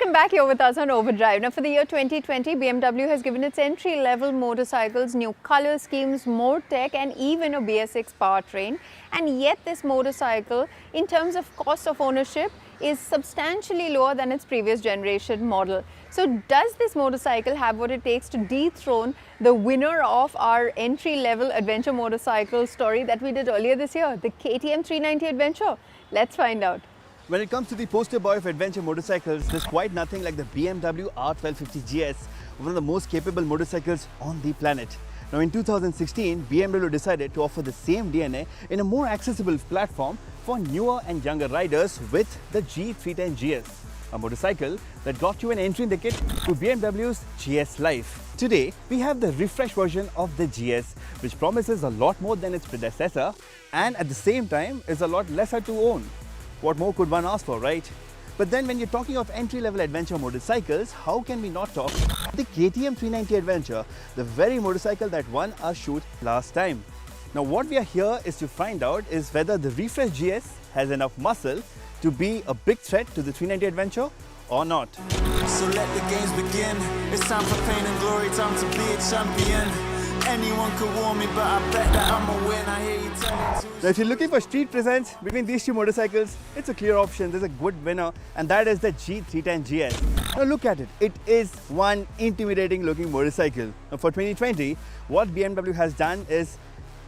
Welcome back here with us on Overdrive. Now, for the year 2020, BMW has given its entry-level motorcycles new color schemes, more tech, and even a BS6 powertrain. And yet, this motorcycle, in terms of cost of ownership, is substantially lower than its previous generation model. So, does this motorcycle have what it takes to dethrone the winner of our entry-level adventure motorcycle story that we did earlier this year, the KTM 390 Adventure? Let's find out. When it comes to the poster boy of adventure motorcycles, there's quite nothing like the BMW R1250 GS, one of the most capable motorcycles on the planet. Now in 2016, BMW decided to offer the same DNA in a more accessible platform for newer and younger riders with the G310 GS, a motorcycle that got you an entry in the kit to BMW's GS Life. Today, we have the refreshed version of the GS, which promises a lot more than its predecessor and at the same time is a lot lesser to own. What more could one ask for, right? But then when you're talking of entry-level adventure motorcycles, how can we not talk the KTM 390 Adventure, the very motorcycle that won our shoot last time. Now what we are here is to find out is whether the refreshed GS has enough muscle to be a big threat to the 390 Adventure or not. So let the games begin. It's time for pain and glory, time to be a champion. Anyone could warn me, but I bet that I'm a win. I hear you telling. Now if you're looking for street presence between these two motorcycles, it's a clear option. There's a good winner and that is the G310 GS. Now look at it. It is one intimidating looking motorcycle. Now for 2020, what BMW has done is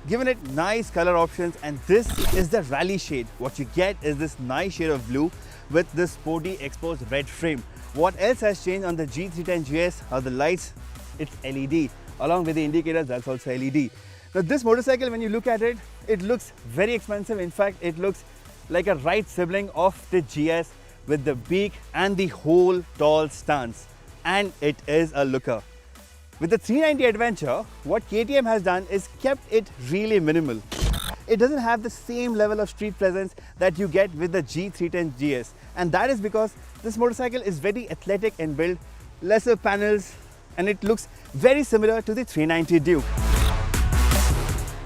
given it nice color options, and this is the rally shade. What you get is this nice shade of blue with this sporty exposed red frame. What else has changed on the G310 GS are the lights. It's LED. Along with the indicators, that's also LED. Now this motorcycle, when you look at it, it looks very expensive. In fact, it looks like a right sibling of the GS with the beak and the whole tall stance. And it is a looker. With the 390 Adventure, what KTM has done is kept it really minimal. It doesn't have the same level of street presence that you get with the G310 GS. And that is because this motorcycle is very athletic in build, lesser panels, and it looks very similar to the 390 Duke.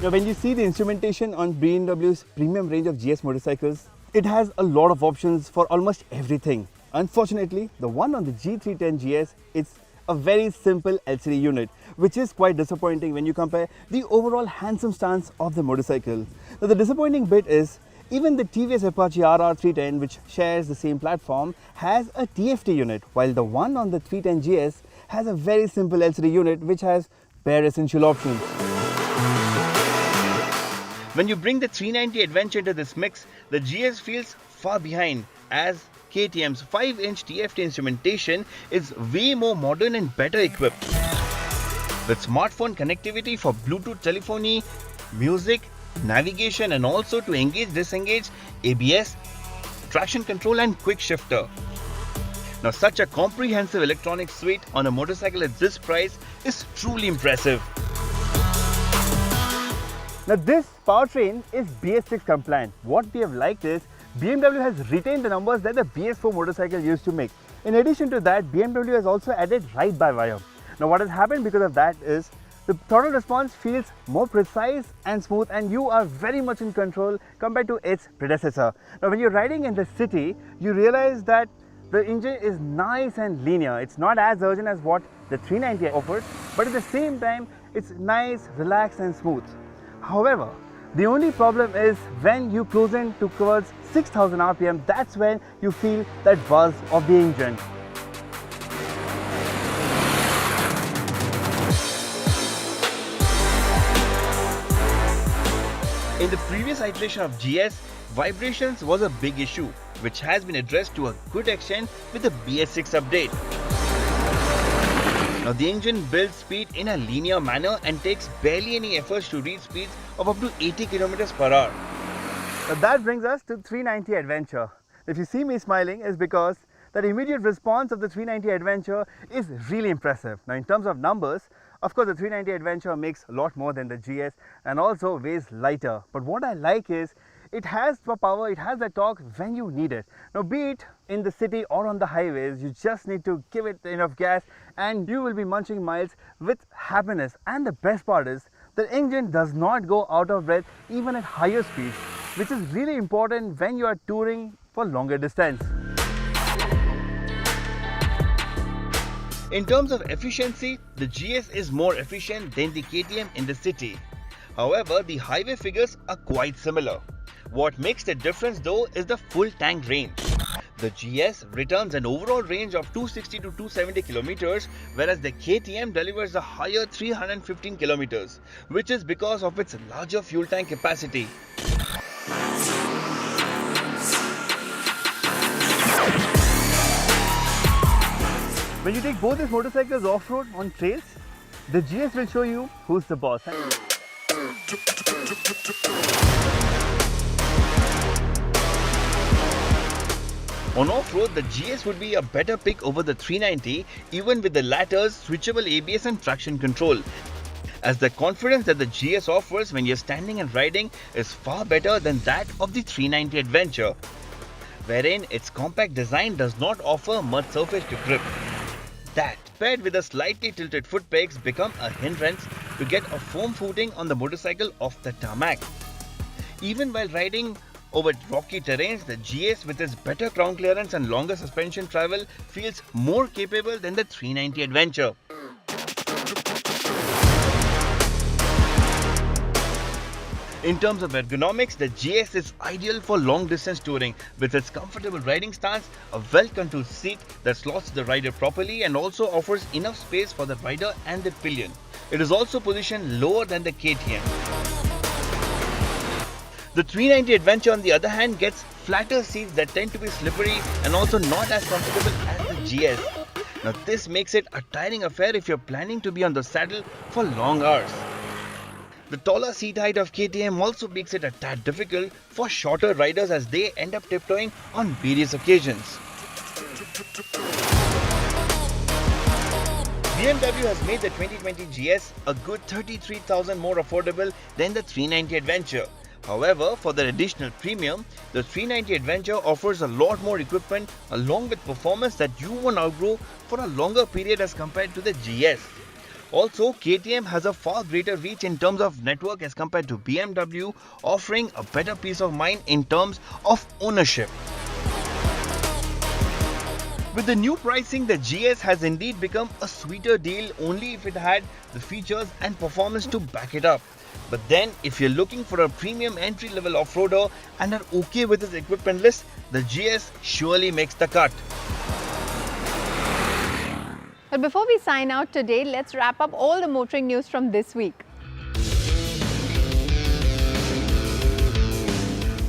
Now when you see the instrumentation on BMW's premium range of GS motorcycles, it has a lot of options for almost everything. Unfortunately, the one on the G310 GS is a very simple LCD unit, which is quite disappointing when you compare the overall handsome stance of the motorcycle. Now the disappointing bit is even the TVS Apache RR310, which shares the same platform, has a TFT unit, while the one on the 310 GS has a very simple LCD unit which has bare essential options. When you bring the 390 Adventure into this mix, the GS feels far behind, as KTM's 5-inch TFT instrumentation is way more modern and better equipped. With smartphone connectivity for Bluetooth telephony, music, navigation, and also to engage, disengage, ABS, traction control and quick shifter. Now such a comprehensive electronic suite on a motorcycle at this price is truly impressive. Now this powertrain is BS6 compliant. What we have liked is BMW has retained the numbers that the BS4 motorcycle used to make. In addition to that, BMW has also added ride-by-wire. Now what has happened because of that is the throttle response feels more precise and smooth, and you are very much in control compared to its predecessor. Now when you're riding in the city, you realize that the engine is nice and linear. It's not as urgent as what the 390 offers, but at the same time, it's nice, relaxed and smooth. However, the only problem is when you cruise in towards 6000 RPM, that's when you feel that buzz of the engine. In the previous iteration of GS, vibrations was a big issue, which has been addressed to a good extent with the BS6 update. Now the engine builds speed in a linear manner and takes barely any efforts to reach speeds of up to 80 km per hour. Now that brings us to 390 Adventure. If you see me smiling, it's because that immediate response of the 390 Adventure is really impressive. Now in terms of numbers, of course the 390 Adventure makes a lot more than the GS and also weighs lighter. But what I like is it has the power, it has the torque when you need it. Now be it in the city or on the highways, you just need to give it enough gas and you will be munching miles with happiness. And the best part is the engine does not go out of breath even at higher speeds, which is really important when you are touring for longer distance. In terms of efficiency, the GS is more efficient than the KTM in the city. However, the highway figures are quite similar. What makes the difference though is the full tank range. The GS returns an overall range of 260 to 270 kilometers, whereas the KTM delivers a higher 315 kilometers, which is because of its larger fuel tank capacity. When you take both these motorcycles off-road on trails, the GS will show you who's the boss. On off-road, the GS would be a better pick over the 390, even with the latter's switchable ABS and traction control, as the confidence that the GS offers when you're standing and riding is far better than that of the 390 Adventure, wherein its compact design does not offer much surface to grip. That, paired with the slightly tilted foot pegs, become a hindrance to get a firm footing on the motorcycle off the tarmac. Even while riding over rocky terrains, the GS with its better ground clearance and longer suspension travel feels more capable than the 390 Adventure. In terms of ergonomics, the GS is ideal for long distance touring with its comfortable riding stance, a well-controlled seat that slots the rider properly and also offers enough space for the rider and the pillion. It is also positioned lower than the KTM. The 390 Adventure on the other hand gets flatter seats that tend to be slippery and also not as comfortable as the GS. Now this makes it a tiring affair if you're planning to be on the saddle for long hours. The taller seat height of KTM also makes it a tad difficult for shorter riders as they end up tiptoeing on various occasions. BMW has made the 2020 GS a good 33,000 more affordable than the 390 Adventure. However, for the additional premium, the 390 Adventure offers a lot more equipment along with performance that you won't outgrow for a longer period as compared to the GS. Also, KTM has a far greater reach in terms of network as compared to BMW, offering a better peace of mind in terms of ownership. With the new pricing, the GS has indeed become a sweeter deal only if it had the features and performance to back it up. But then, if you're looking for a premium entry-level off-roader and are okay with its equipment list, the GS surely makes the cut. But before we sign out today, let's wrap up all the motoring news from this week.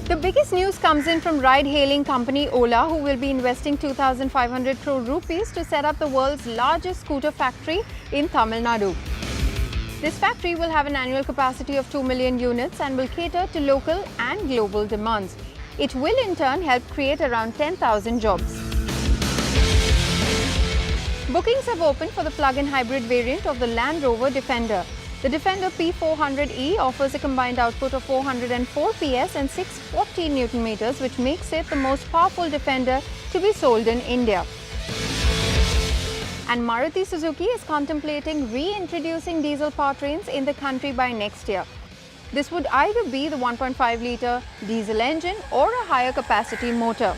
The biggest news comes in from ride-hailing company Ola, who will be investing 2,500 crore rupees to set up the world's largest scooter factory in Tamil Nadu. This factory will have an annual capacity of 2 million units and will cater to local and global demands. It will in turn help create around 10,000 jobs. Bookings have opened for the plug-in hybrid variant of the Land Rover Defender. The Defender P400e offers a combined output of 404 PS and 640 Nm, which makes it the most powerful Defender to be sold in India. And Maruti Suzuki is contemplating reintroducing diesel powertrains in the country by next year. This would either be the 1.5-litre diesel engine or a higher capacity motor.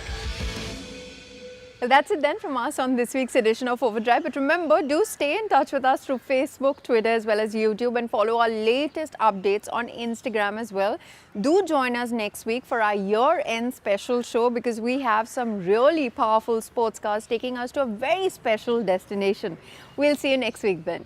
Well, that's it then from us on this week's edition of Overdrive. But remember, do stay in touch with us through Facebook, Twitter as well as YouTube, and follow our latest updates on Instagram as well. Do join us next week for our year-end special show because we have some really powerful sports cars taking us to a very special destination. We'll see you next week then.